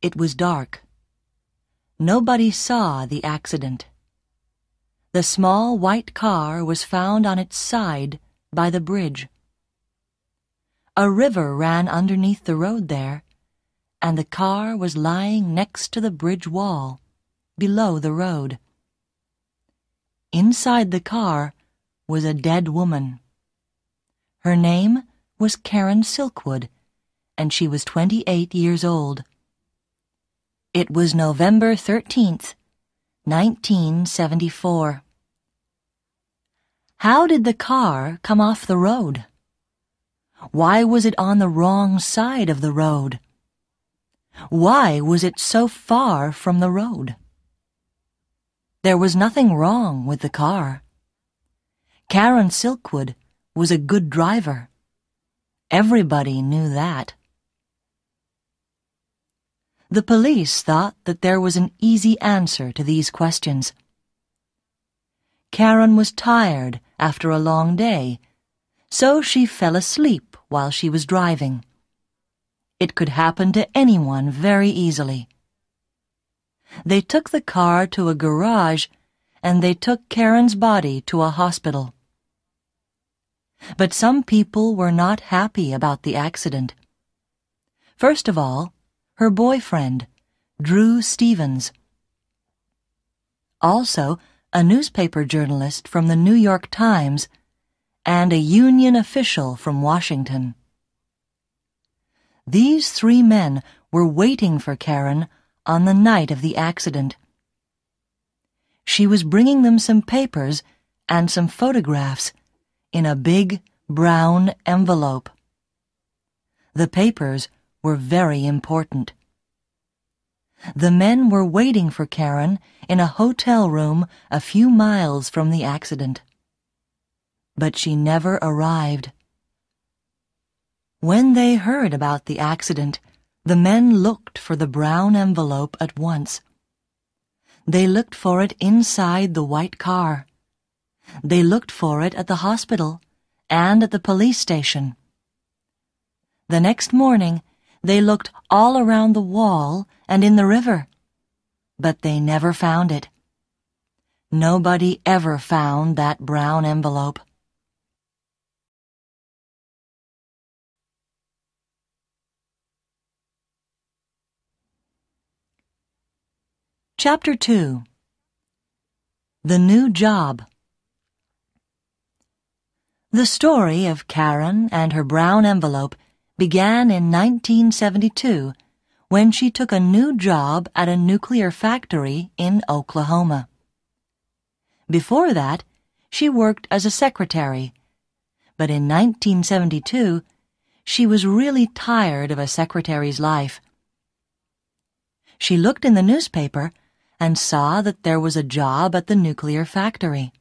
It was dark. Nobody saw the accident. The small white car was found on its side by the bridge. A river ran underneath the road there, and the car was lying next to the bridge wall, below the road. Inside the car was a dead woman. Her name was Karen Silkwood, and she was 28 years old. It was November 13th, 1974. How did the car come off the road? Why was it on the wrong side of the road? Why was it so far from the road? There was nothing wrong with the car. Karen Silkwood was a good driver. Everybody knew that. The police thought that there was an easy answer to these questions. Karen was tired after a long day, so she fell asleep while she was driving. It could happen to anyone very easily. They took the car to a garage, and they took Karen's body to a hospital. But some people were not happy about the accident. First of all, her boyfriend, Drew Stevens. Also, a newspaper journalist from the New York Times and a union official from Washington. These three men were waiting for Karen on the night of the accident. She was bringing them some papers and some photographs in a big brown envelope. The papers were very important. The men were waiting for Karen in a hotel room a few miles from the accident. But she never arrived. When they heard about the accident, the men looked for the brown envelope at once. They looked for it inside the white car. They looked for it at the hospital and at the police station. The next morning, they looked all around the wall and in the river, but they never found it. Nobody ever found that brown envelope. Chapter 2. The New Job. The story of Karen and her brown envelope began in 1972 when she took a new job at a nuclear factory in Oklahoma. Before that, she worked as a secretary, but in 1972, she was really tired of a secretary's life. She looked in the newspaper and saw that there was a job at the nuclear factory.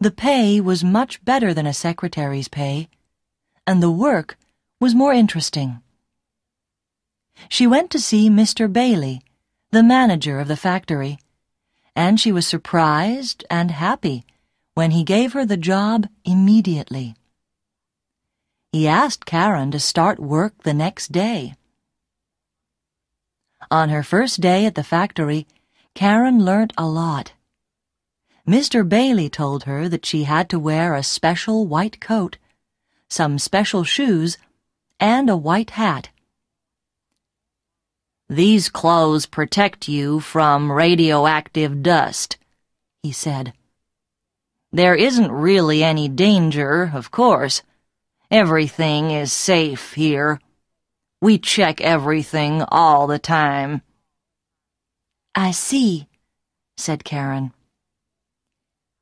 The pay was much better than a secretary's pay, and the work was more interesting. She went to see Mr. Bailey, the manager of the factory, and she was surprised and happy when he gave her the job immediately. He asked Karen to start work the next day. On her first day at the factory, Karen learnt a lot. Mr. Bailey told her that she had to wear a special white coat, some special shoes, and a white hat. "These clothes protect you from radioactive dust," he said. "There isn't really any danger, of course. Everything is safe here. We check everything all the time." "I see," said Karen.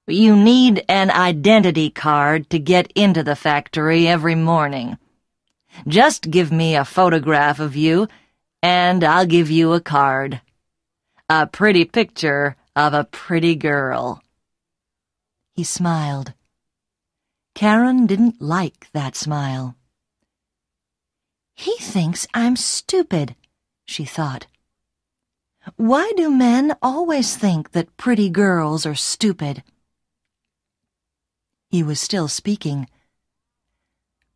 "You need an identity card to get into the factory every morning. Just give me a photograph of you, and I'll give you a card. A pretty picture of a pretty girl." He smiled. Karen didn't like that smile. "He thinks I'm stupid," she thought. "Why do men always think that pretty girls are stupid?" He was still speaking.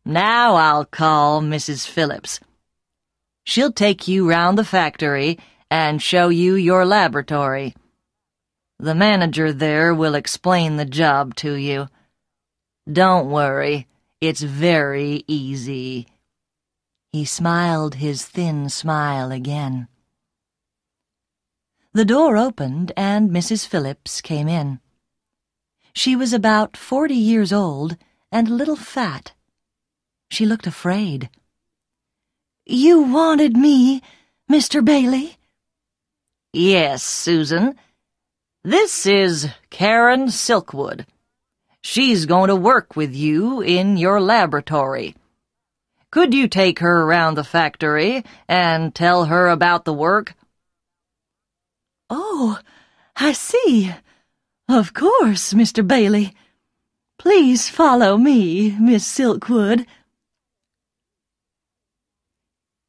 "Now I'll call Mrs. Phillips. She'll take you round the factory and show you your laboratory. The manager there will explain the job to you. Don't worry, it's very easy." He smiled his thin smile again. The door opened and Mrs. Phillips came in. She was about 40 years old and a little fat. She looked afraid. "You wanted me, Mr. Bailey?" "Yes, Susan. This is Karen Silkwood. She's going to work with you in your laboratory. Could you take her around the factory and tell her about the work?" "Oh, I see. Of course, Mr. Bailey. Please follow me, Miss Silkwood."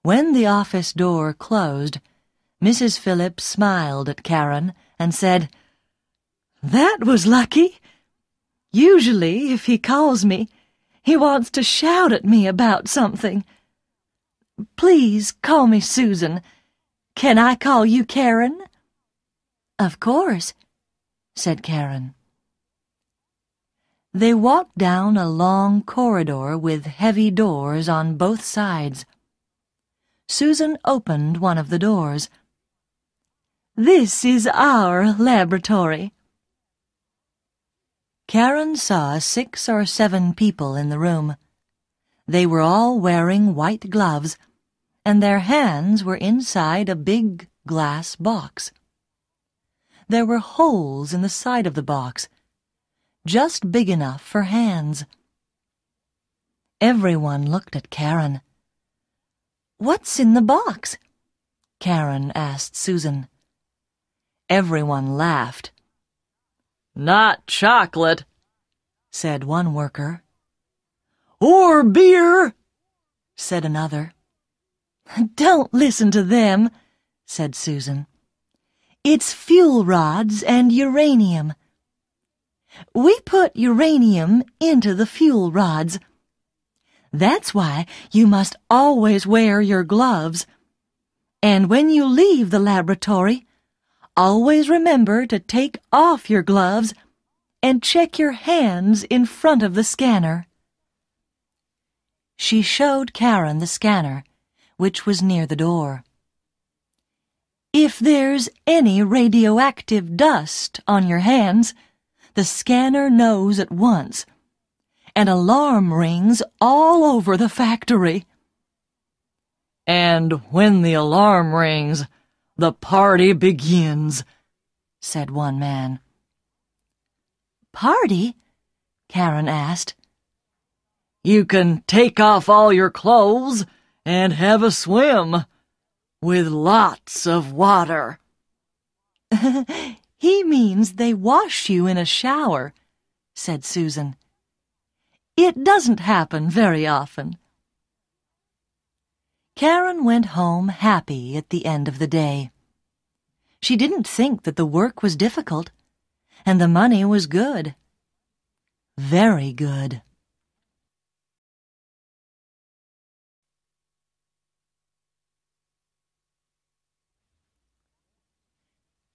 When the office door closed, Mrs. Phillips smiled at Karen and said, "That was lucky. Usually, if he calls me, he wants to shout at me about something. Please call me Susan. Can I call you Karen?" "Of course," said Karen. They walked down a long corridor with heavy doors on both sides. Susan opened one of the doors. "This is our laboratory." Karen saw 6 or 7 people in the room. They were all wearing white gloves, and their hands were inside a big glass box. There were holes in the side of the box, just big enough for hands. Everyone looked at Karen. "What's in the box?" Karen asked Susan. Everyone laughed. "Not chocolate," said one worker. "Or beer," said another. "Don't listen to them," said Susan. "It's fuel rods and uranium. We put uranium into the fuel rods. That's why you must always wear your gloves. And when you leave the laboratory, always remember to take off your gloves and check your hands in front of the scanner." She showed Karen the scanner, which was near the door. "If there's any radioactive dust on your hands, the scanner knows at once. An alarm rings all over the factory." "And when the alarm rings, the party begins," said one man. "Party?" Karen asked. "You can take off all your clothes and have a swim, with lots of water." "He means they wash you in a shower," said Susan. "It doesn't happen very often." Karen went home happy at the end of the day. She didn't think that the work was difficult, and the money was good. Very good.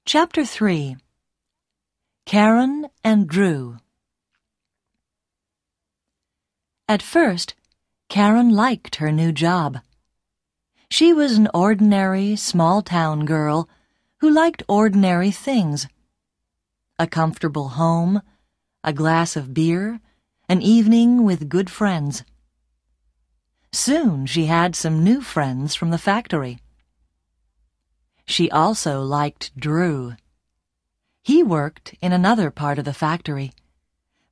Chapter 3. Karen and Drew. At first, Karen liked her new job. She was an ordinary, small-town girl who liked ordinary things. A comfortable home, a glass of beer, an evening with good friends. Soon she had some new friends from the factory. She also liked Drew. He worked in another part of the factory,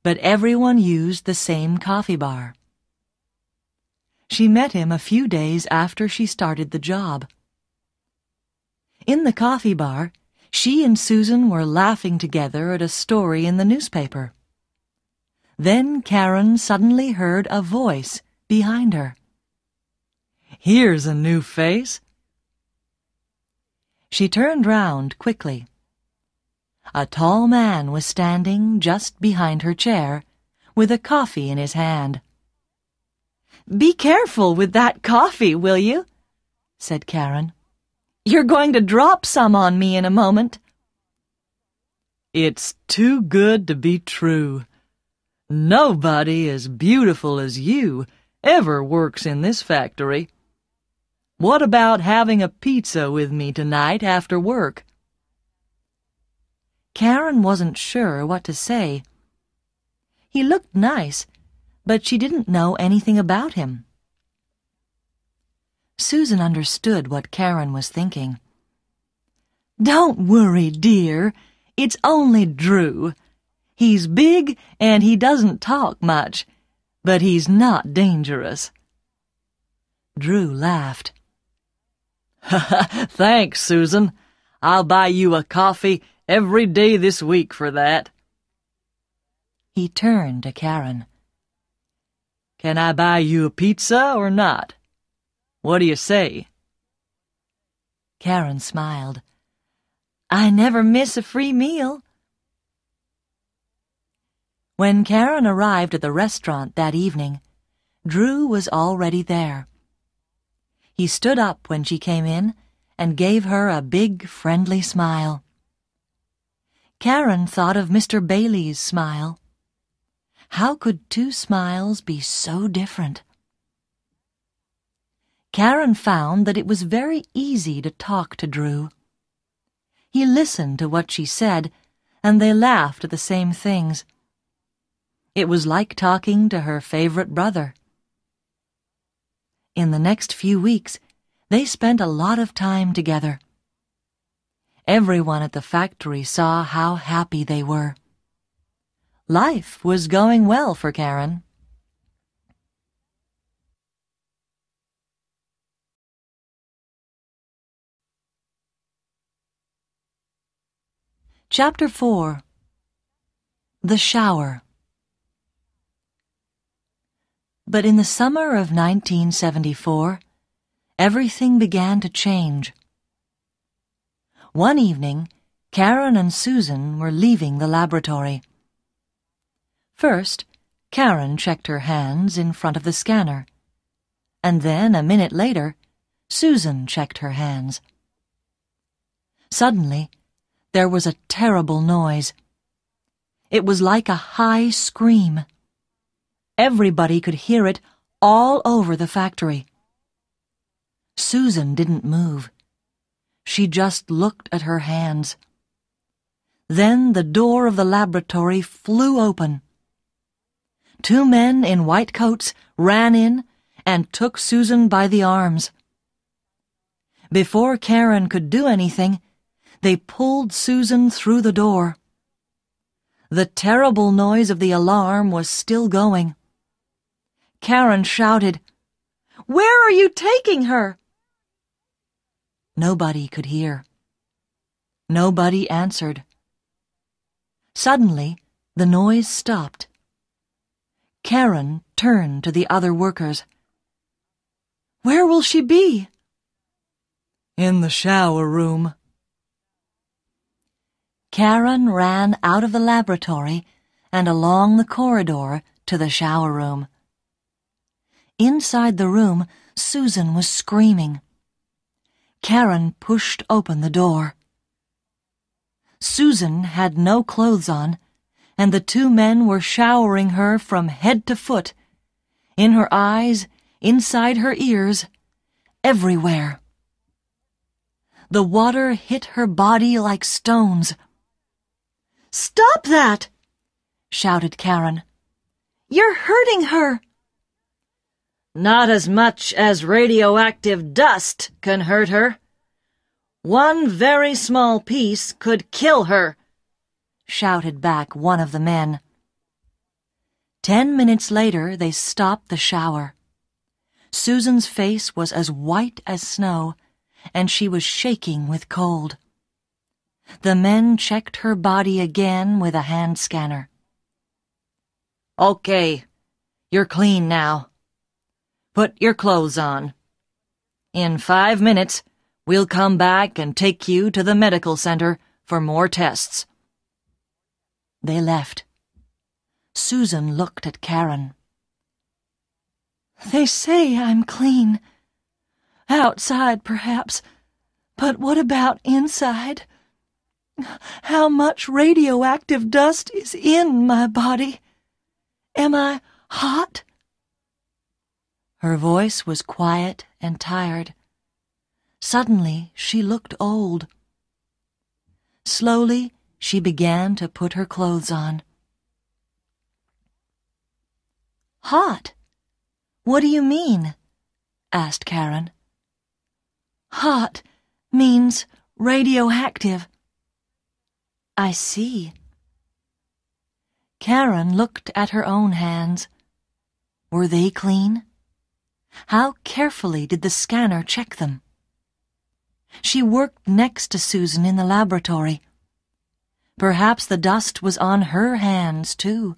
but everyone used the same coffee bar. She met him a few days after she started the job. In the coffee bar, she and Susan were laughing together at a story in the newspaper. Then Karen suddenly heard a voice behind her. "Here's a new face." She turned round quickly. A tall man was standing just behind her chair, with a coffee in his hand. "Be careful with that coffee, will you?" said Karen. "You're going to drop some on me in a moment." "It's too good to be true. Nobody as beautiful as you ever works in this factory. What about having a pizza with me tonight after work?" Karen wasn't sure what to say. He looked nice, but she didn't know anything about him. Susan understood what Karen was thinking. "Don't worry, dear. It's only Drew. He's big and he doesn't talk much, but he's not dangerous." Drew laughed. "Thanks, Susan. I'll buy you a coffee every day this week for that." He turned to Karen. "Can I buy you a pizza or not? What do you say?" Karen smiled. "I never miss a free meal." When Karen arrived at the restaurant that evening, Drew was already there. He stood up when she came in and gave her a big, friendly smile. Karen thought of Mr. Bailey's smile. How could two smiles be so different? Karen found that it was very easy to talk to Drew. He listened to what she said, and they laughed at the same things. It was like talking to her favorite brother. In the next few weeks, they spent a lot of time together. Everyone at the factory saw how happy they were. Life was going well for Karen. Chapter 4. The Shower. But in the summer of 1974, everything began to change. One evening, Karen and Susan were leaving the laboratory. First, Karen checked her hands in front of the scanner, and then, a minute later, Susan checked her hands. Suddenly, there was a terrible noise. It was like a high scream. Everybody could hear it all over the factory. Susan didn't move. She just looked at her hands. Then the door of the laboratory flew open. Two men in white coats ran in and took Susan by the arms. Before Karen could do anything, they pulled Susan through the door. The terrible noise of the alarm was still going. Karen shouted, "Where are you taking her?" Nobody could hear. Nobody answered. Suddenly, the noise stopped. Karen turned to the other workers. "Where will she be?" "In the shower room." Karen ran out of the laboratory and along the corridor to the shower room. Inside the room, Susan was screaming. Karen pushed open the door. Susan had no clothes on, and the two men were showering her from head to foot, in her eyes, inside her ears, everywhere. The water hit her body like stones. "Stop that!" shouted Karen. "You're hurting her!" "Not as much as radioactive dust can hurt her. One very small piece could kill her," shouted back one of the men. 10 minutes later, they stopped the shower. Susan's face was as white as snow, and she was shaking with cold. The men checked her body again with a hand scanner. "Okay, you're clean now. Put your clothes on. In 5 minutes, we'll come back and take you to the medical center for more tests." They left. Susan looked at Karen. "They say I'm clean, Outside, perhaps. But what about inside? How much radioactive dust is in my body? Am I hot?" Her voice was quiet and tired. Suddenly, she looked old. Slowly, she began to put her clothes on. "Hot? What do you mean?" asked Karen. "Hot means radioactive." "I see." Karen looked at her own hands. Were they clean? How carefully did the scanner check them? She worked next to Susan in the laboratory. Perhaps the dust was on her hands, too.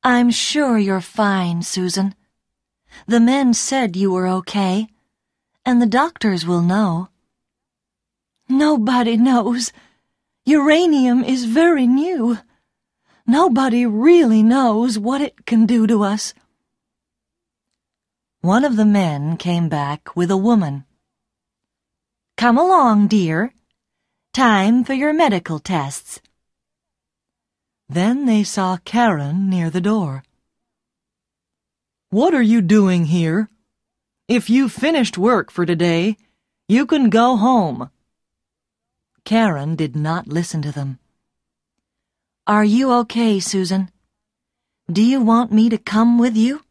"I'm sure you're fine, Susan. The men said you were okay, and the doctors will know." "Nobody knows. Uranium is very new. Nobody really knows what it can do to us." One of the men came back with a woman. "Come along, dear. Time for your medical tests." Then they saw Karen near the door. "What are you doing here? If you've finished work for today, you can go home." Karen did not listen to them. "Are you okay, Susan? Do you want me to come with you?"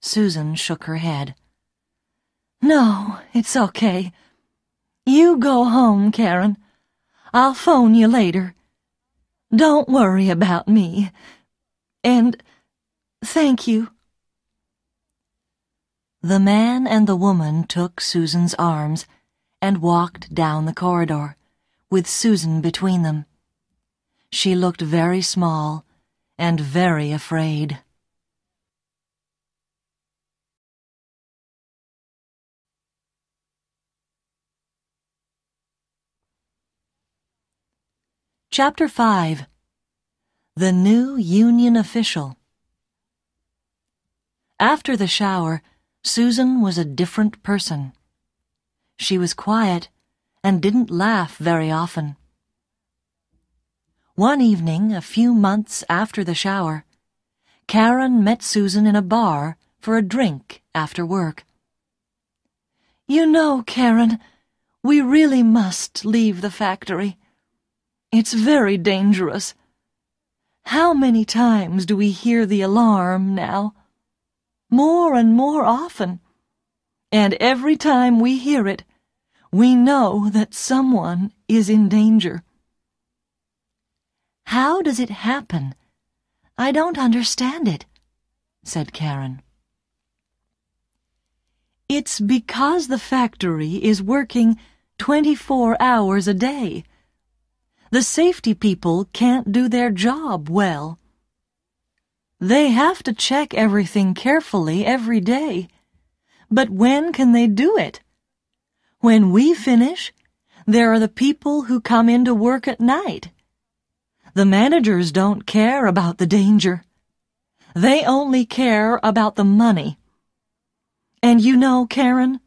Susan shook her head. "No, it's okay. You go home, Karen. I'll phone you later. Don't worry about me. And thank you." The man and the woman took Susan's arms and walked down the corridor, with Susan between them. She looked very small and very afraid. Chapter 5. The New Union Official. After the shower, Susan was a different person. She was quiet and didn't laugh very often. One evening, a few months after the shower, Karen met Susan in a bar for a drink after work. "You know, Karen, we really must leave the factory. It's very dangerous. How many times do we hear the alarm now? More and more often. And every time we hear it, we know that someone is in danger." "How does it happen? I don't understand it," said Karen. "It's because the factory is working 24 hours a day. The safety people can't do their job well. They have to check everything carefully every day. But when can they do it? When we finish, there are the people who come in to work at night. The managers don't care about the danger. They only care about the money. And you know, Karen,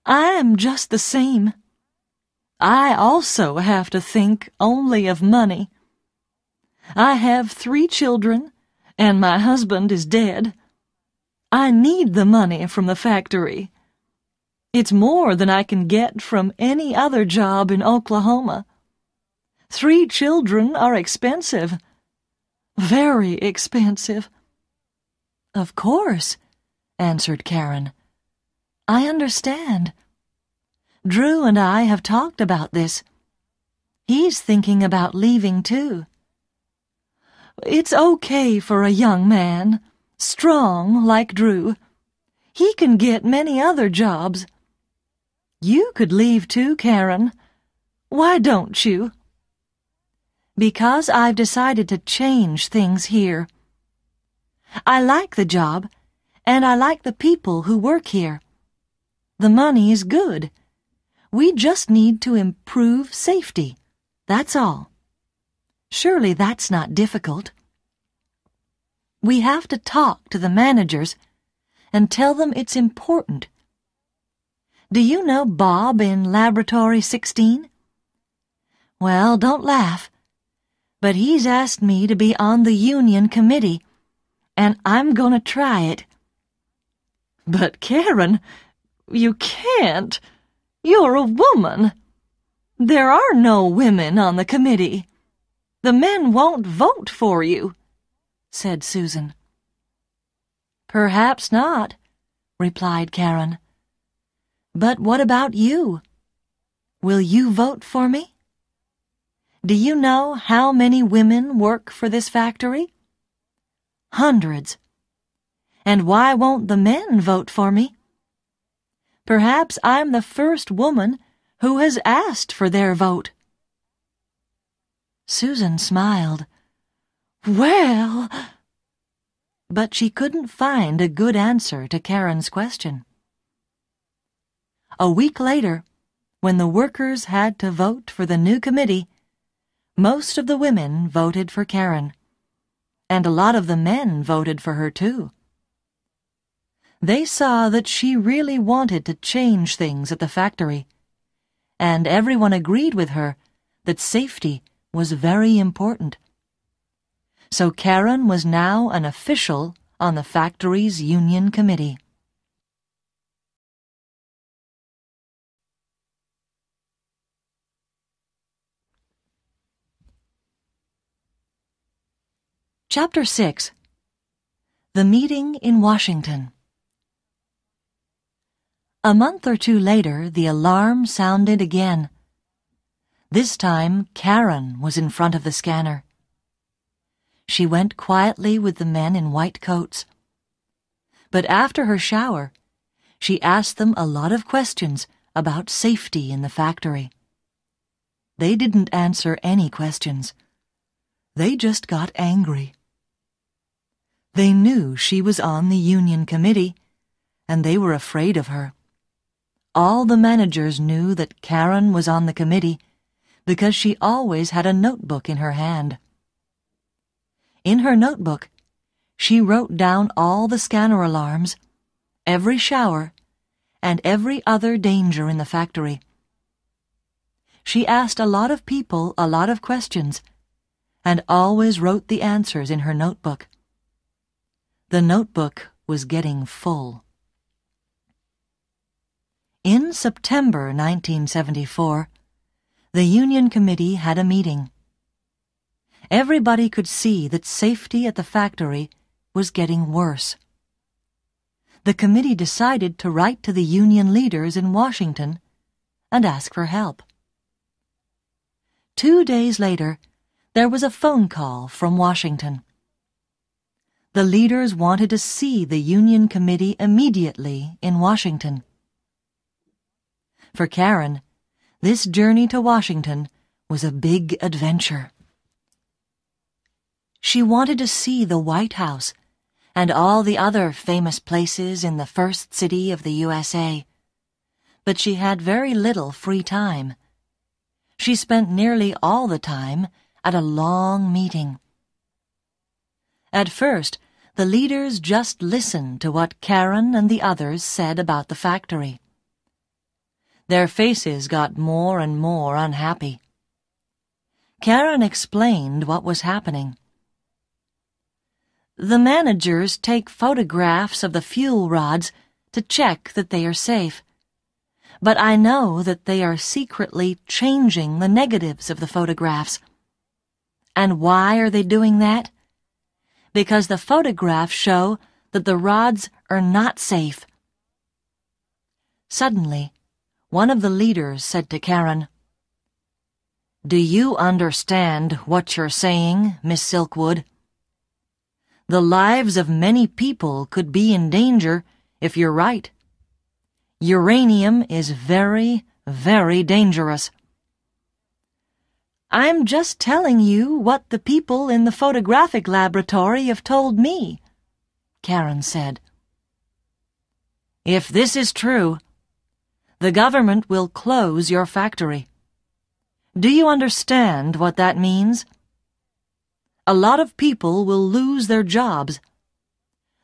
I'm just the same. I also have to think only of money. I have 3 children, and my husband is dead. I need the money from the factory. It's more than I can get from any other job in Oklahoma. 3 children are expensive. Very expensive." "Of course," answered Karen. "I understand. Drew and I have talked about this. He's thinking about leaving, too." "It's okay for a young man, strong like Drew. He can get many other jobs. You could leave too, Karen. Why don't you?" "Because I've decided to change things here. I like the job, and I like the people who work here. The money is good. We just need to improve safety. That's all. Surely that's not difficult. We have to talk to the managers, and tell them it's important. Do you know Bob in Laboratory 16? Well, don't laugh, but he's asked me to be on the union committee, and I'm going to try it. But Karen, you can't. You're a woman. There are no women on the committee. The men won't vote for you, said Susan. Perhaps not, replied Karen. But what about you? Will you vote for me? Do you know how many women work for this factory? Hundreds. And why won't the men vote for me? Perhaps I'm the first woman who has asked for their vote. Susan smiled. Well... But she couldn't find a good answer to Karen's question. A week later, when the workers had to vote for the new committee, most of the women voted for Karen, and a lot of the men voted for her too. They saw that she really wanted to change things at the factory, and everyone agreed with her that safety was very important. So Karen was now an official on the factory's union committee. Chapter 6. The Meeting in Washington. A month or two later, the alarm sounded again. This time, Karen was in front of the scanner. She went quietly with the men in white coats. But after her shower, she asked them a lot of questions about safety in the factory. They didn't answer any questions. They just got angry. They knew she was on the union committee, and they were afraid of her. All the managers knew that Karen was on the committee because she always had a notebook in her hand. In her notebook, she wrote down all the scanner alarms, every shower, and every other danger in the factory. She asked a lot of people a lot of questions, and always wrote the answers in her notebook. The notebook was getting full. In September 1974, the Union Committee had a meeting. Everybody could see that safety at the factory was getting worse. The committee decided to write to the union leaders in Washington and ask for help. 2 days later, there was a phone call from Washington. The leaders wanted to see the Union Committee immediately in Washington. For Karen, this journey to Washington was a big adventure. She wanted to see the White House and all the other famous places in the first city of the USA, but she had very little free time. She spent nearly all the time at a long meeting. At first, the leaders just listened to what Karen and the others said about the factory. Their faces got more and more unhappy. Karen explained what was happening. The managers take photographs of the fuel rods to check that they are safe. But I know that they are secretly changing the negatives of the photographs. And why are they doing that? Because the photographs show that the rods are not safe. Suddenly, one of the leaders said to Karen, "Do you understand what you're saying, Miss Silkwood? The lives of many people could be in danger if you're right. Uranium is very, very dangerous." "I'm just telling you what the people in the photographic laboratory have told me," Karen said. "If this is true, the government will close your factory. Do you understand what that means? A lot of people will lose their jobs.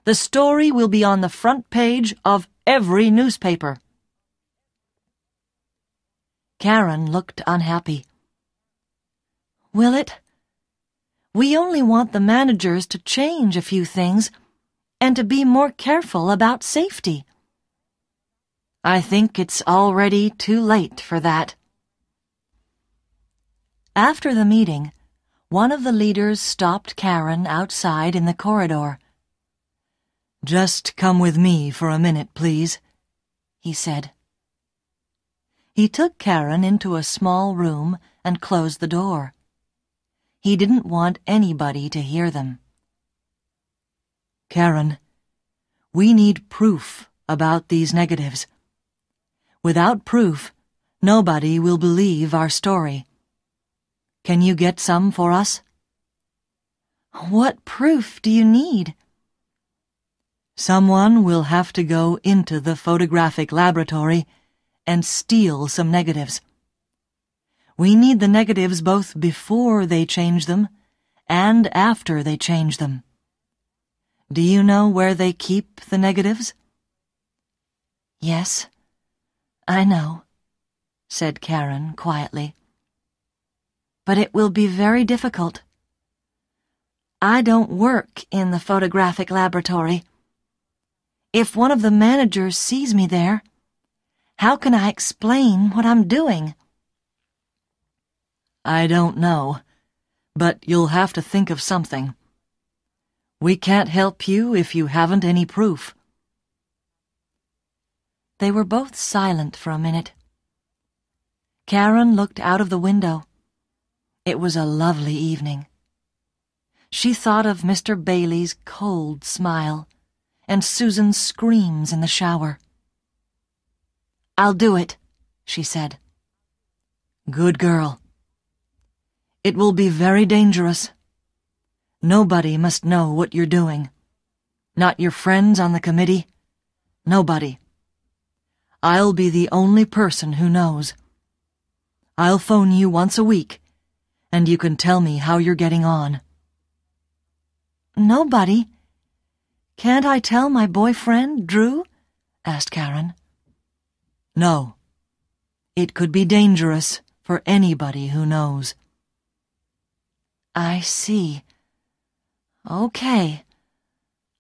The story will be on the front page of every newspaper." Karen looked unhappy. "Will it? We only want the managers to change a few things and to be more careful about safety." "I think it's already too late for that." After the meeting, one of the leaders stopped Karen outside in the corridor. "Just come with me for a minute, please," he said. He took Karen into a small room and closed the door. He didn't want anybody to hear them. "Karen, we need proof about these negatives. Without proof, nobody will believe our story. Can you get some for us?" "What proof do you need?" "Someone will have to go into the photographic laboratory and steal some negatives. We need the negatives both before they change them and after they change them. Do you know where they keep the negatives?" "Yes, I know," said Karen quietly. "But it will be very difficult. I don't work in the photographic laboratory. If one of the managers sees me there, how can I explain what I'm doing?" "I don't know, but you'll have to think of something. We can't help you if you haven't any proof." They were both silent for a minute. Karen looked out of the window. It was a lovely evening. She thought of Mr. Bailey's cold smile and Susan's screams in the shower. "I'll do it," she said. "Good girl. It will be very dangerous. Nobody must know what you're doing. Not your friends on the committee. Nobody. I'll be the only person who knows. I'll phone you once a week, and you can tell me how you're getting on." "Nobody? Can't I tell my boyfriend, Drew?" asked Karen. "No. It could be dangerous for anybody who knows." "I see. Okay.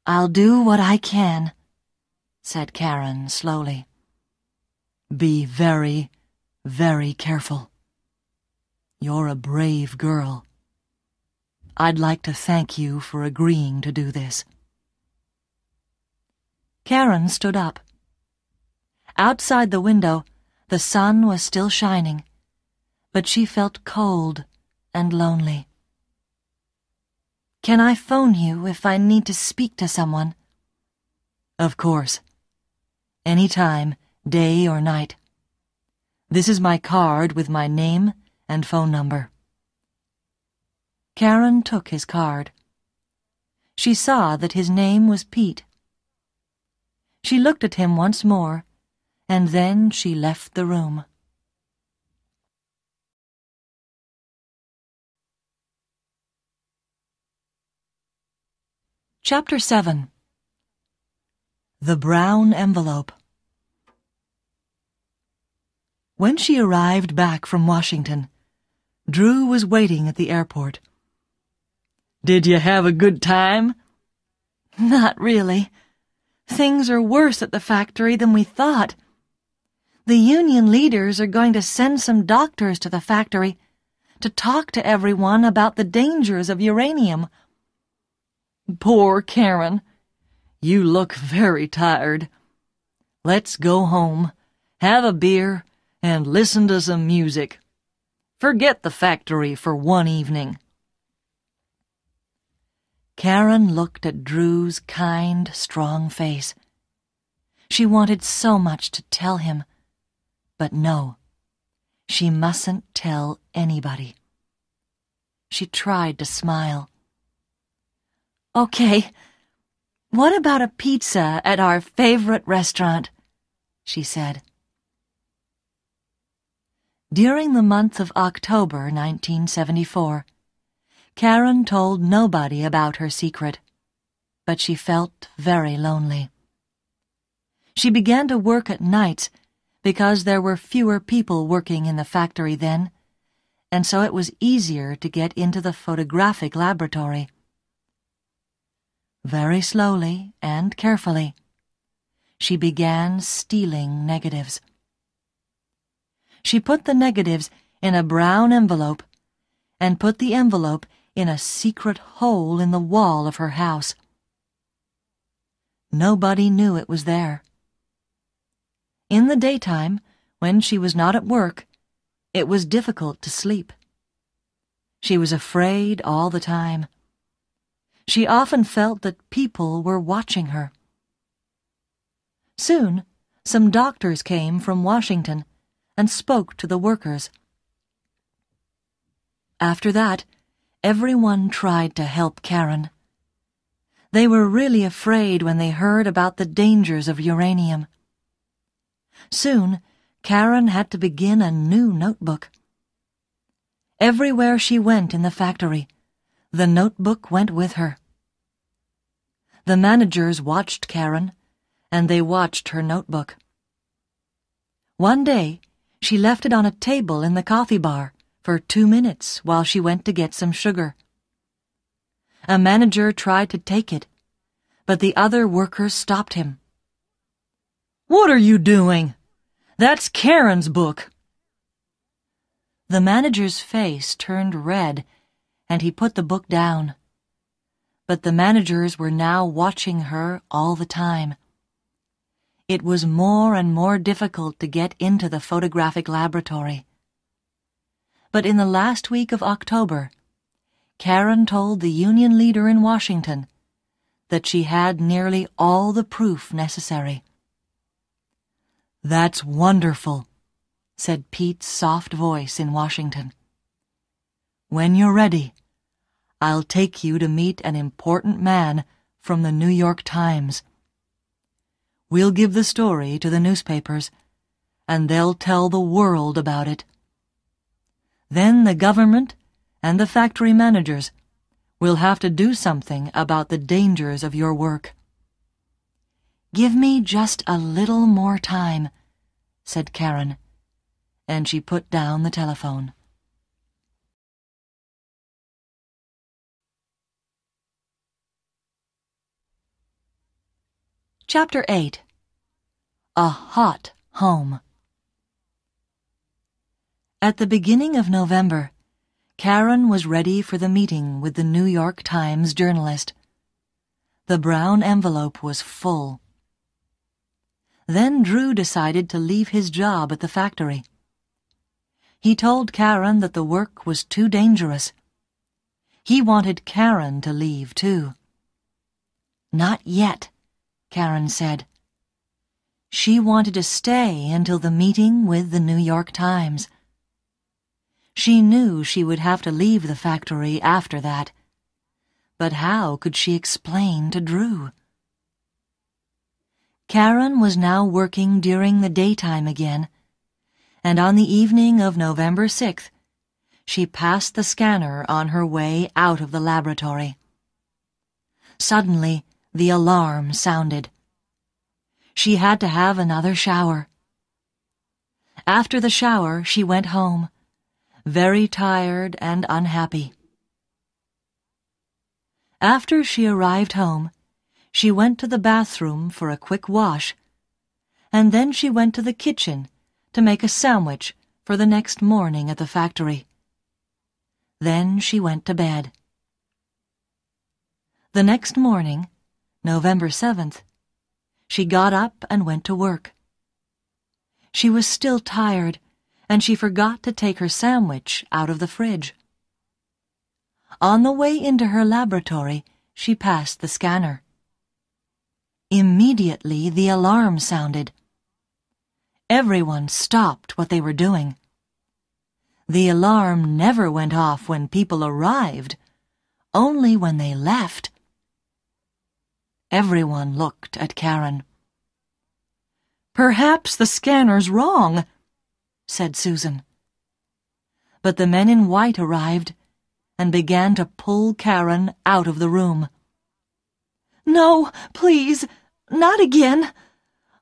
I'll do what I can," said Karen slowly. "Be very, very careful. You're a brave girl. I'd like to thank you for agreeing to do this." Karen stood up. Outside the window, the sun was still shining, but she felt cold and lonely. "Can I phone you if I need to speak to someone?" "Of course. Any time, day or night. This is my card with my name and phone number." Karen took his card. She saw that his name was Pete. She looked at him once more, and then she left the room. Chapter 7. The Brown Envelope. When she arrived back from Washington, Drew was waiting at the airport. "Did you have a good time?" "Not really. Things are worse at the factory than we thought. The union leaders are going to send some doctors to the factory to talk to everyone about the dangers of uranium." "Poor Karen. You look very tired. Let's go home, have a beer, and listen to some music. Forget the factory for one evening." Karen looked at Drew's kind, strong face. She wanted so much to tell him, but no, she mustn't tell anybody. She tried to smile. "Okay, what about a pizza at our favorite restaurant?" she said. During the month of October 1974, Karen told nobody about her secret. but she felt very lonely. She began to work at nights because there were fewer people working in the factory then, and so it was easier to get into the photographic laboratory. Very slowly and carefully, she began stealing negatives. She put the negatives in a brown envelope and put the envelope in a secret hole in the wall of her house. Nobody knew it was there. In the daytime, when she was not at work, it was difficult to sleep. She was afraid all the time. She often felt that people were watching her. Soon, some doctors came from Washington and spoke to the workers. After that, everyone tried to help Karen. They were really afraid when they heard about the dangers of uranium. Soon, Karen had to begin a new notebook. Everywhere she went in the factory, the notebook went with her. The managers watched Karen, and they watched her notebook. One day, she left it on a table in the coffee bar for 2 minutes while she went to get some sugar. A manager tried to take it, but the other workers stopped him. "What are you doing? That's Karen's book." The manager's face turned red, and he put the book down. But the managers were now watching her all the time. It was more and more difficult to get into the photographic laboratory. But in the last week of October, Karen told the union leader in Washington that she had nearly all the proof necessary. "That's wonderful," said Pete's soft voice in Washington. "When you're ready, I'll take you to meet an important man from the New York Times. We'll give the story to the newspapers, and they'll tell the world about it. Then the government and the factory managers will have to do something about the dangers of your work." "Give me just a little more time," said Karen, and she put down the telephone. Chapter 8. A Hot Home. At the beginning of November, Karen was ready for the meeting with the New York Times journalist. The brown envelope was full. Then Drew decided to leave his job at the factory. He told Karen that the work was too dangerous. He wanted Karen to leave, too. "Not yet," Karen said. She wanted to stay until the meeting with the New York Times. She knew she would have to leave the factory after that. But how could she explain to Drew? Karen was now working during the daytime again, and on the evening of November 6th, she passed the scanner on her way out of the laboratory. Suddenly, the alarm sounded. She had to have another shower. After the shower, she went home, very tired and unhappy. After she arrived home, she went to the bathroom for a quick wash, and then she went to the kitchen to make a sandwich for the next morning at the factory. Then she went to bed. The next morning, November 7th, she got up and went to work. She was still tired, and she forgot to take her sandwich out of the fridge. On the way into her laboratory, she passed the scanner. Immediately, the alarm sounded. Everyone stopped what they were doing. The alarm never went off when people arrived, only when they left. Everyone looked at Karen. "Perhaps the scanner's wrong," said Susan. But the men in white arrived and began to pull Karen out of the room. No, please, not again.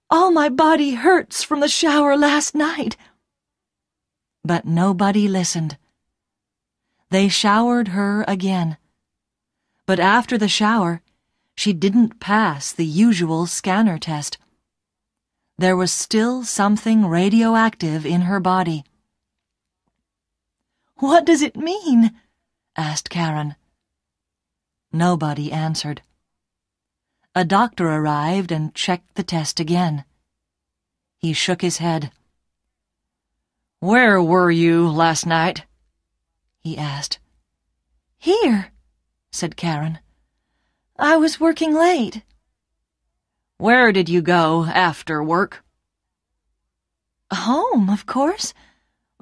All my body hurts from the shower last night. But nobody listened. They showered her again. But after the shower, she didn't pass the usual scanner test. There was still something radioactive in her body. "What does it mean?" asked Karen. Nobody answered. A doctor arrived and checked the test again. He shook his head. "Where were you last night?" he asked. "Here," said Karen. "I was working late." "Where did you go after work?" "Home, of course.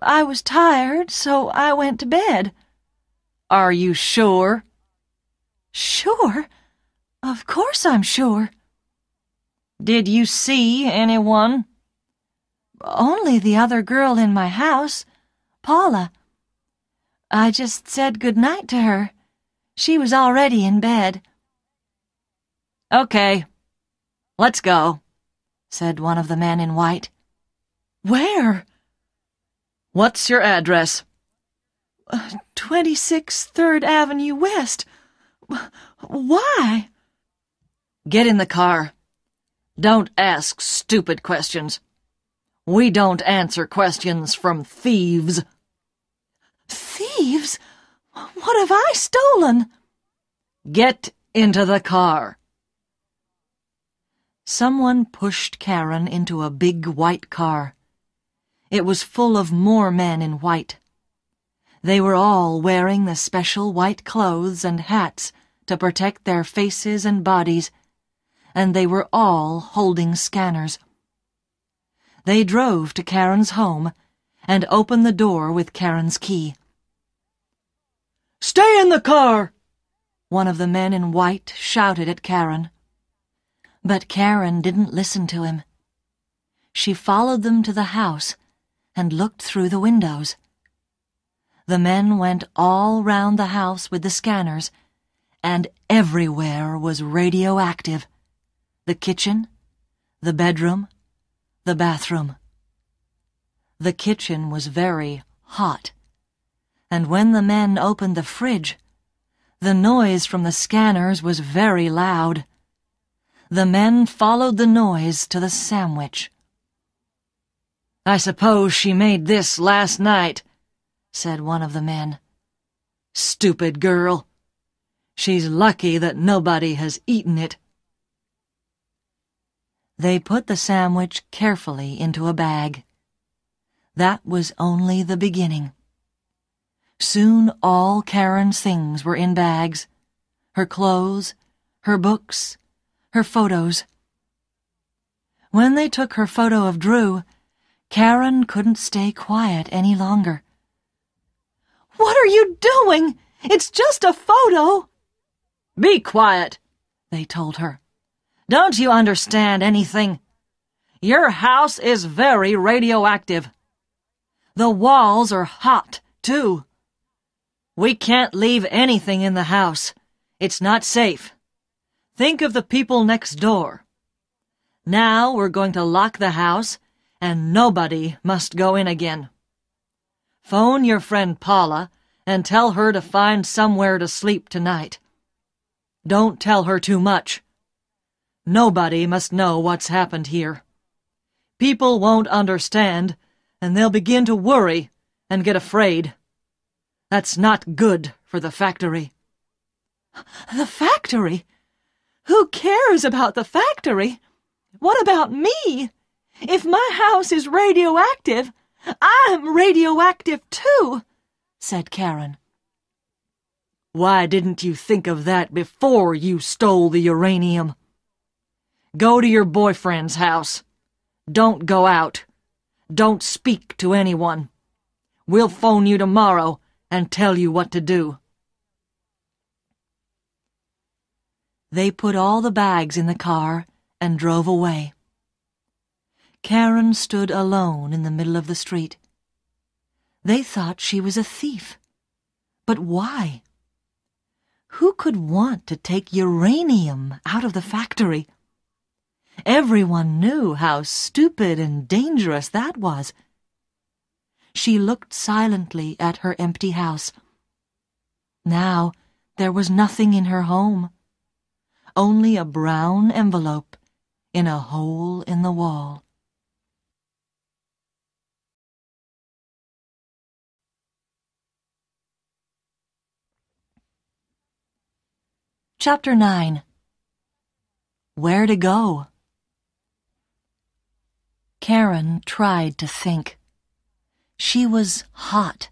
I was tired, so I went to bed." "Are you sure?" "Sure? Of course I'm sure." "Did you see anyone?" "Only the other girl in my house, Paula. I just said good night to her. She was already in bed." "Okay, let's go," said one of the men in white. "Where?" "What's your address?" 26 3rd Avenue West. Why?" "Get in the car. Don't ask stupid questions. We don't answer questions from thieves." "Thieves? What have I stolen?" "Get into the car." Someone pushed Karen into a big white car. It was full of more men in white. They were all wearing the special white clothes and hats to protect their faces and bodies, and they were all holding scanners. They drove to Karen's home and opened the door with Karen's key. "Stay in the car!" one of the men in white shouted at Karen. But Karen didn't listen to him. She followed them to the house and looked through the windows. The men went all round the house with the scanners, and everywhere was radioactive. The kitchen, the bedroom, the bathroom. The kitchen was very hot, and when the men opened the fridge, the noise from the scanners was very loud. The men followed the noise to the sandwich. "I suppose she made this last night," said one of the men. "Stupid girl. She's lucky that nobody has eaten it." They put the sandwich carefully into a bag. That was only the beginning. Soon all Karen's things were in bags. Her clothes, her books, her photos. When they took her photo of Drew, Karen couldn't stay quiet any longer. "What are you doing? It's just a photo." "Be quiet," they told her. "Don't you understand anything? Your house is very radioactive. The walls are hot, too. We can't leave anything in the house. It's not safe. Think of the people next door. Now we're going to lock the house, and nobody must go in again. Phone your friend Paula and tell her to find somewhere to sleep tonight. Don't tell her too much. Nobody must know what's happened here. People won't understand, and they'll begin to worry and get afraid. That's not good for the factory." "The factory? Who cares about the factory? What about me? If my house is radioactive, I'm radioactive too," said Karen. "Why didn't you think of that before you stole the uranium? Go to your boyfriend's house. Don't go out. Don't speak to anyone. We'll phone you tomorrow and tell you what to do." They put all the bags in the car and drove away. Karen stood alone in the middle of the street. They thought she was a thief. But why? Who could want to take uranium out of the factory? Everyone knew how stupid and dangerous that was. She looked silently at her empty house. Now there was nothing in her home, only a brown envelope in a hole in the wall. Chapter 9. Where to go? Karen tried to think. She was hot.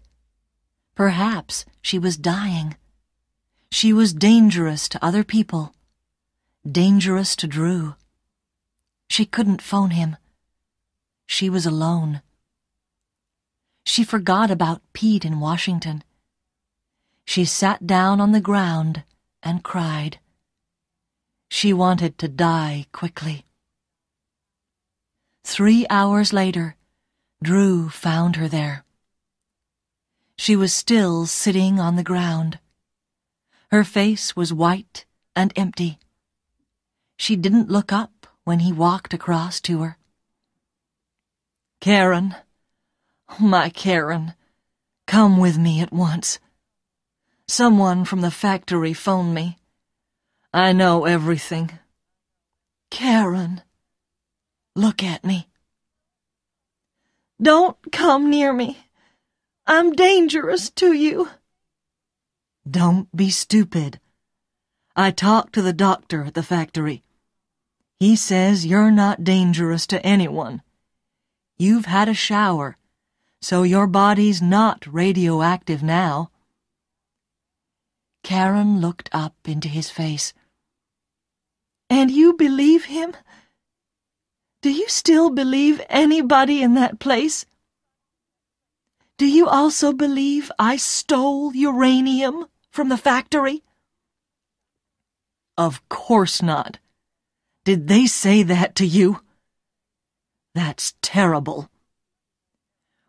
Perhaps she was dying. She was dangerous to other people, dangerous to Drew. She couldn't phone him. She was alone. She forgot about Pete in Washington. She sat down on the ground and cried. She wanted to die quickly. 3 hours later, Drew found her there. She was still sitting on the ground. Her face was white and empty. She didn't look up when he walked across to her. "Karen, my Karen, come with me at once. Someone from the factory phoned me. I know everything. Karen, look at me." "Don't come near me. I'm dangerous to you." "Don't be stupid. I talked to the doctor at the factory. He says you're not dangerous to anyone. You've had a shower, so your body's not radioactive now." Karen looked up into his face. "And you believe him? Do you still believe anybody in that place? Do you also believe I stole uranium from the factory?" "Of course not. Did they say that to you? That's terrible.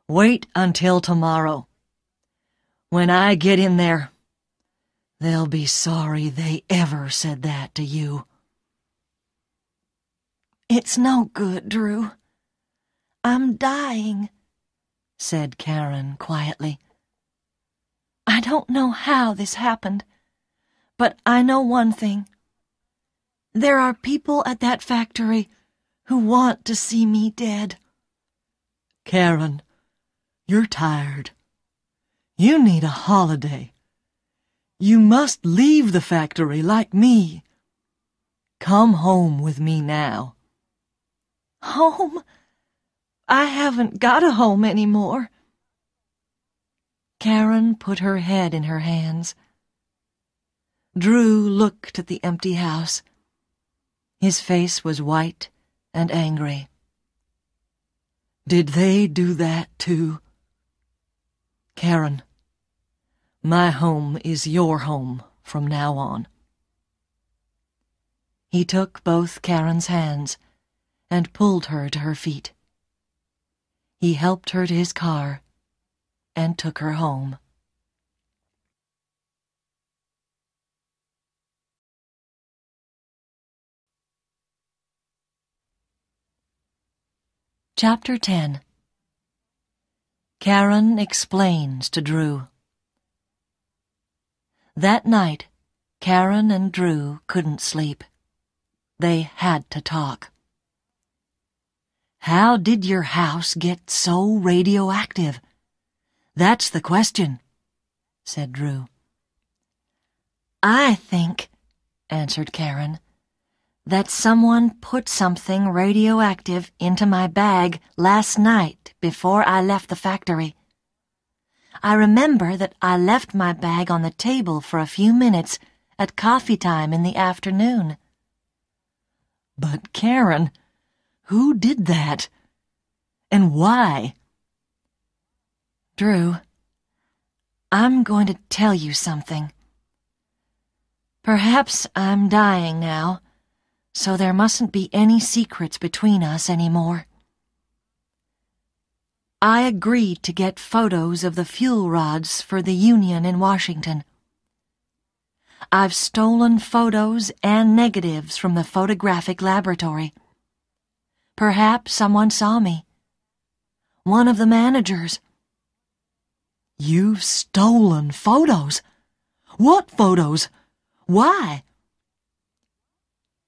Wait until tomorrow. When I get in there, they'll be sorry they ever said that to you." "It's no good, Drew. I'm dying," said Karen quietly. "I don't know how this happened, but I know one thing. There are people at that factory who want to see me dead." "Karen, you're tired. You need a holiday. You must leave the factory like me. Come home with me now." "Home? I haven't got a home anymore." Karen put her head in her hands. Drew looked at the empty house. His face was white and angry. "Did they do that too?" "Karen, my home is your home from now on." He took both Karen's hands and pulled her to her feet. He helped her to his car and took her home. Chapter 10. Karen explains to Drew. That night, Karen and Drew couldn't sleep. They had to talk. "How did your house get so radioactive? That's the question," said Drew. "I think," answered Karen, "that someone put something radioactive into my bag last night before I left the factory. I remember that I left my bag on the table for a few minutes at coffee time in the afternoon." "But Karen, who did that? And why?" "Drew, I'm going to tell you something. Perhaps I'm dying now, so there mustn't be any secrets between us anymore. I agreed to get photos of the fuel rods for the union in Washington. I've stolen photos and negatives from the photographic laboratory. Perhaps someone saw me. One of the managers. You've stolen photos? What photos? Why?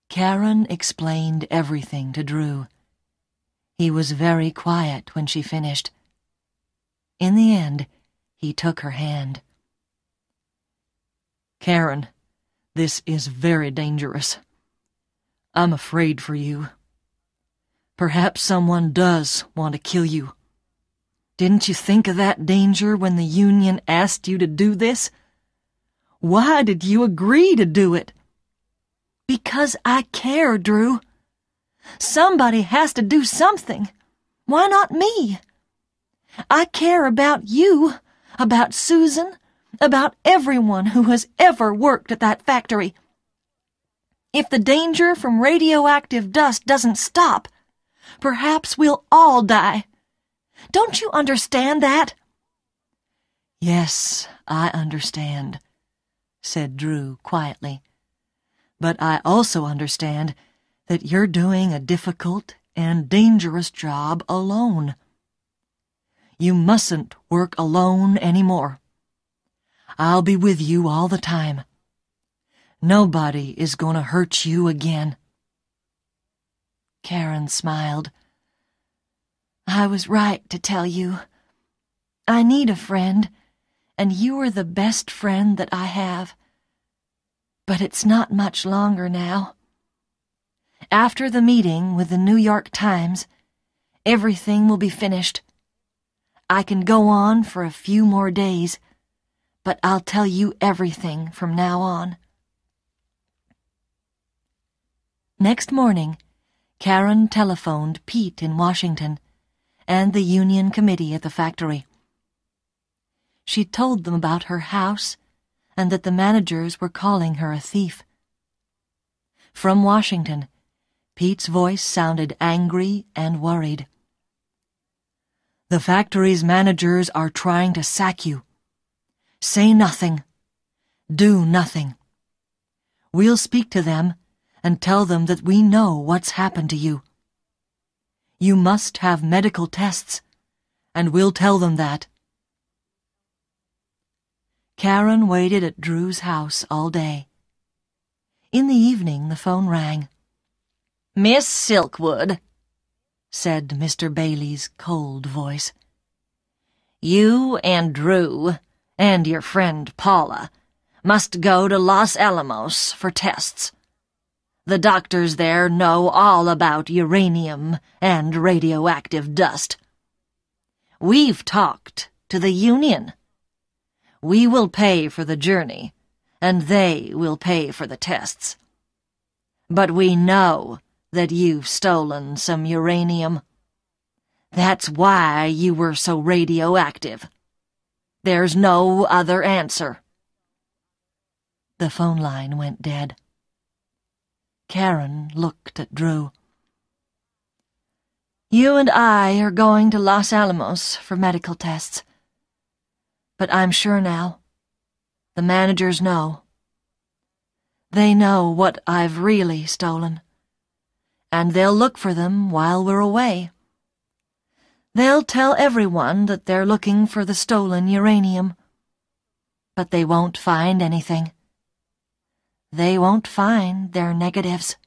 Karen explained everything to Drew. He was very quiet when she finished. In the end, he took her hand. Karen, this is very dangerous. I'm afraid for you. Perhaps someone does want to kill you. Didn't you think of that danger when the union asked you to do this? Why did you agree to do it? Because I care, Drew. Somebody has to do something. Why not me? I care about you, about Susan, about everyone who has ever worked at that factory. If the danger from radioactive dust doesn't stop, perhaps we'll all die. Don't you understand that? Yes, I understand, said Drew quietly. But I also understand that you're doing a difficult and dangerous job alone. You mustn't work alone anymore. I'll be with you all the time. Nobody is going to hurt you again. Karen smiled. I was right to tell you. I need a friend, and you are the best friend that I have. But it's not much longer now. After the meeting with the New York Times, everything will be finished. I can go on for a few more days, but I'll tell you everything from now on. Next morning, Karen telephoned Pete in Washington and the union committee at the factory. She told them about her house and that the managers were calling her a thief. From Washington, Pete's voice sounded angry and worried. The factory's managers are trying to sack you. Say nothing. Do nothing. We'll speak to them and tell them that we know what's happened to you. You must have medical tests, and we'll tell them that. Karen waited at Drew's house all day. In the evening, the phone rang. Miss Silkwood, said Mr. Bailey's cold voice. You and Drew and your friend Paula must go to Los Alamos for tests. The doctors there know all about uranium and radioactive dust. We've talked to the union. We will pay for the journey, and they will pay for the tests. But we know that you've stolen some uranium. That's why you were so radioactive. There's no other answer. The phone line went dead. Karen looked at Drew. You and I are going to Los Alamos for medical tests. But I'm sure now. The managers know. They know what I've really stolen. And they'll look for them while we're away. They'll tell everyone that they're looking for the stolen uranium. But they won't find anything. They won't find their negatives.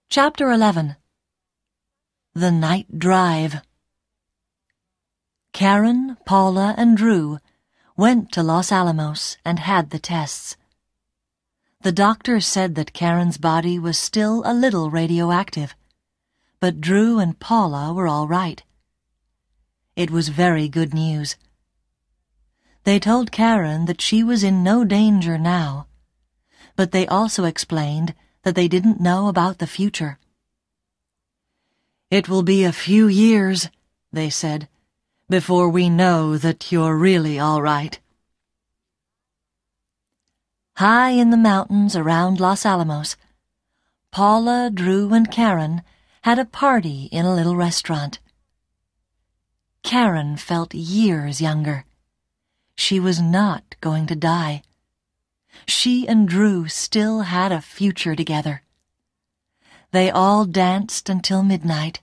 Chapter 11. The Night Drive. Karen, Paula, and Drew went to Los Alamos and had the tests. The doctor said that Karen's body was still a little radioactive, but Drew and Paula were all right. It was very good news. They told Karen that she was in no danger now, but they also explained that they didn't know about the future. It will be a few years, they said, before we know that you're really all right. High in the mountains around Los Alamos, Paula, Drew, and Karen had a party in a little restaurant. Karen felt years younger. She was not going to die. She and Drew still had a future together. They all danced until midnight.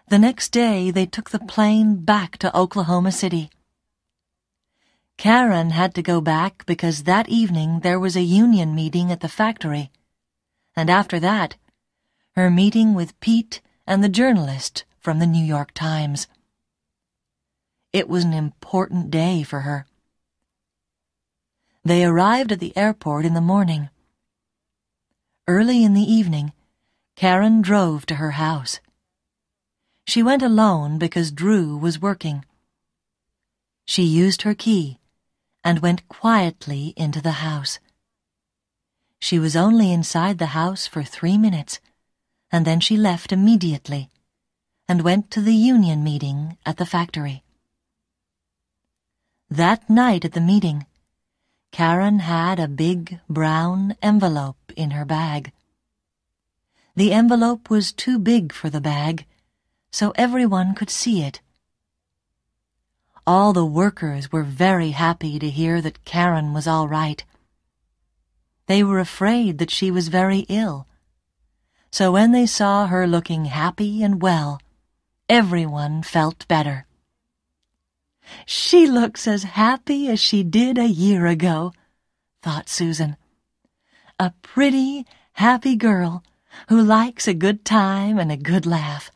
The next day, they took the plane back to Oklahoma City. Karen had to go back because that evening there was a union meeting at the factory, and after that, her meeting with Pete and the journalist from the New York Times. It was an important day for her. They arrived at the airport in the morning. Early in the evening, Karen drove to her house. She went alone because Drew was working. She used her key and went quietly into the house. She was only inside the house for 3 minutes, and then she left immediately and went to the union meeting at the factory. That night at the meeting, Karen had a big brown envelope in her bag. The envelope was too big for the bag, so everyone could see it. All the workers were very happy to hear that Karen was all right. They were afraid that she was very ill, so when they saw her looking happy and well, everyone felt better. "She looks as happy as she did a year ago," thought Susan. "A pretty, happy girl who likes a good time and a good laugh."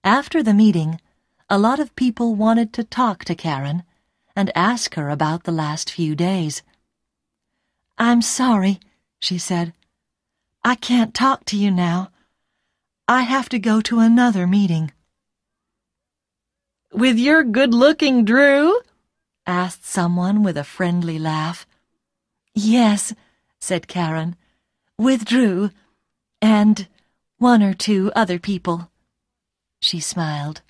After the meeting, a lot of people wanted to talk to Karen and ask her about the last few days. "I'm sorry," she said. "I can't talk to you now. I have to go to another meeting." "With your good-looking Drew?" asked someone with a friendly laugh. "Yes," said Karen, "with Drew, and 1 or 2 other people." She smiled.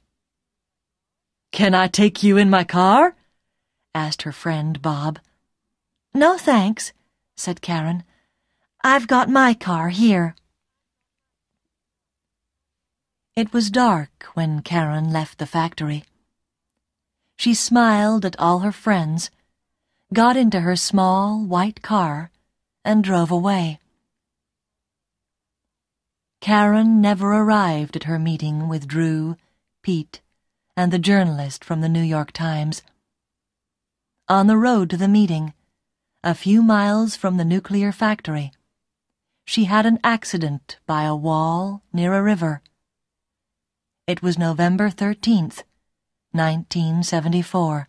"Can I take you in my car?" asked her friend Bob. "No, thanks," said Karen. "I've got my car here." It was dark when Karen left the factory. She smiled at all her friends, got into her small white car, and drove away. Karen never arrived at her meeting with Drew, Pete, and the journalist from the New York Times. On the road to the meeting, a few miles from the nuclear factory, she had an accident by a wall near a river. It was November 13th, 1974.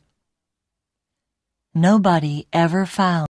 Nobody ever found